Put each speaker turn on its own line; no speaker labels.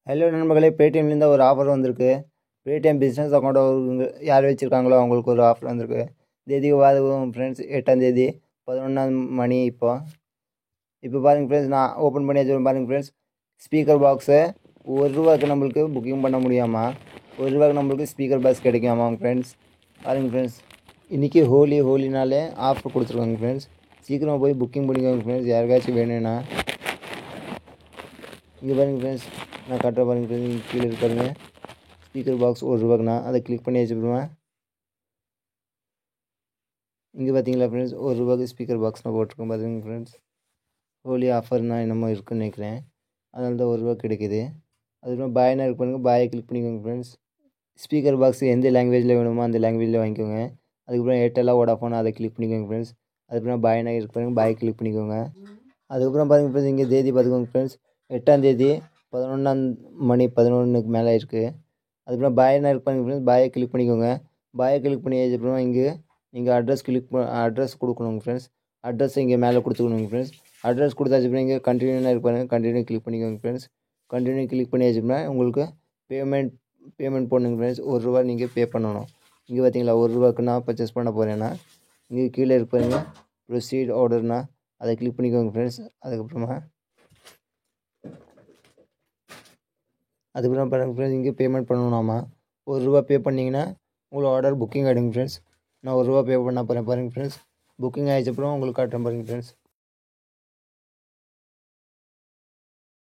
Hello நண்பர்களே, பேடிஎம்லேருந்து ஒரு offer வந்திருக்கு. பேடிஎம் பிஸ்னஸ் அக்கௌண்ட் யார் வச்சுருக்காங்களோ அவங்களுக்கு ஒரு ஆஃபர் வந்திருக்கு. தேதிக்கு பாருங்க ஃப்ரெண்ட்ஸ், 8ஆம் தேதி 11 மணி. இப்போ பாருங்கள் ஃப்ரெண்ட்ஸ், நான் ஓப்பன் பண்ணி வச்சுருவேன். பாருங்கள் ஃப்ரெண்ட்ஸ், ஸ்பீக்கர் பாக்ஸு ₹1 நம்மளுக்கு புக்கிங் பண்ண முடியாமா? ₹1 நம்மளுக்கு ஸ்பீக்கர் பாக்ஸ் கிடைக்காமா ஃப்ரெண்ட்ஸ்? பாருங்கள் ஃப்ரெண்ட்ஸ், இன்றைக்கி ஹோலினாலே ஆஃபர் கொடுத்துருக்காங்க ஃப்ரெண்ட்ஸ். சீக்கிரமாக போய் புக்கிங் பண்ணிக்கோங்க ஃப்ரெண்ட்ஸ், யாருக்காச்சும் வேணும்னா. இங்கே பாருங்கள் ஃப்ரெண்ட்ஸ், நான் கட்டுற பாருங்கள் ஃப்ரெண்ட்ஸ், கீழே இருக்காருங்க ஸ்பீக்கர் பாக்ஸ் ₹1. அதை கிளிக் பண்ணி வச்சுருவேன். இங்கே பார்த்தீங்களா ஃப்ரெண்ட்ஸ், ₹1 ஸ்பீக்கர் பாக்ஸ் நான் போட்டிருக்கேன். பார்த்துங்க ஃப்ரெண்ட்ஸ், ஹோலி ஆஃபர்னால் என்னமோ இருக்குன்னு நினைக்கிறேன். அதனால தான் ₹1 கிடைக்குது. அதுக்கப்புறம் பாய்னா இருக்கு பாருங்கள், பாயை கிளிக் பண்ணிக்கோங்க ஃப்ரெண்ட்ஸ். ஸ்பீக்கர் பாக்ஸ் எந்த லாங்குவேஜில் வேணுமோ அந்த லாங்குவேஜில் வாங்கிக்கோங்க. அதுக்கப்புறம் ஏர்டெல்லா வோடாஃபோன் அதை கிளிக் பண்ணிக்கோங்க ஃப்ரெண்ட்ஸ். அதுக்கப்புறம் பாய்னா இருக்கு பாருங்கள், பாயை கிளிக் பண்ணிக்கோங்க. அதுக்கப்புறம் பாருங்கள் ஃப்ரெண்ட்ஸ், இங்கே தேதி பார்த்துக்கோங்க ஃப்ரெண்ட்ஸ், 8ஆம் தேதி 11 மணி 11க்கு மேலே இருக்குது. அதுக்கப்புறம் பாய்னா இருக்கு பாருங்கள் ஃப்ரெண்ட்ஸ், பாயை கிளிக் பண்ணிக்கோங்க. பாயை கிளிக் பண்ணி வச்சப்புறம் இங்கே நீங்கள் அட்ரஸ் கொடுக்கணுங்க ஃப்ரெண்ட்ஸ். அட்ரஸ் இங்கே மேலே கொடுத்துக்கணுங்க ஃப்ரெண்ட்ஸ். அட்ரஸ் கொடுத்தாச்சுப்புறம் இங்கே கண்டினியூனா இருக்கு பாருங்கள், கண்டினியூ கிளிக் பண்ணிக்கோங்க ஃப்ரெண்ட்ஸ். கண்டினியூ கிளிக் பண்ணி வச்சுப்போம் உங்களுக்கு பேமெண்ட் போடணுங்க ஃப்ரெண்ட்ஸ். ₹1 நீங்கள் பே பண்ணணும். இங்கே பார்த்தீங்களா, ₹1க்கு நான் பர்ச்சேஸ் பண்ண போகிறேன்னா இங்கே கீழே இருக்கு பாருங்கள், ப்ரொசீட் ஆர்டர்னா அதை கிளிக் பண்ணிக்கோங்க ஃப்ரெண்ட்ஸ். அதுக்கப்புறம் பாருங்கள் ஃப்ரெண்ட்ஸ், இங்கே பேமெண்ட் பண்ணணும்னாமா ₹1 பே பண்ணிங்கன்னா உங்களோட ஆர்டர் புக்கிங் ஆகிடுங்க ஃப்ரெண்ட்ஸ். நான் ₹1 பே பண்ண போகிறேன் பாருங்கள் ஃப்ரெண்ட்ஸ். புக்கிங் ஆகிடுச்சப்புறம் உங்களுக்கு காட்டுறேன் பாருங்கள் ஃப்ரெண்ட்ஸ்.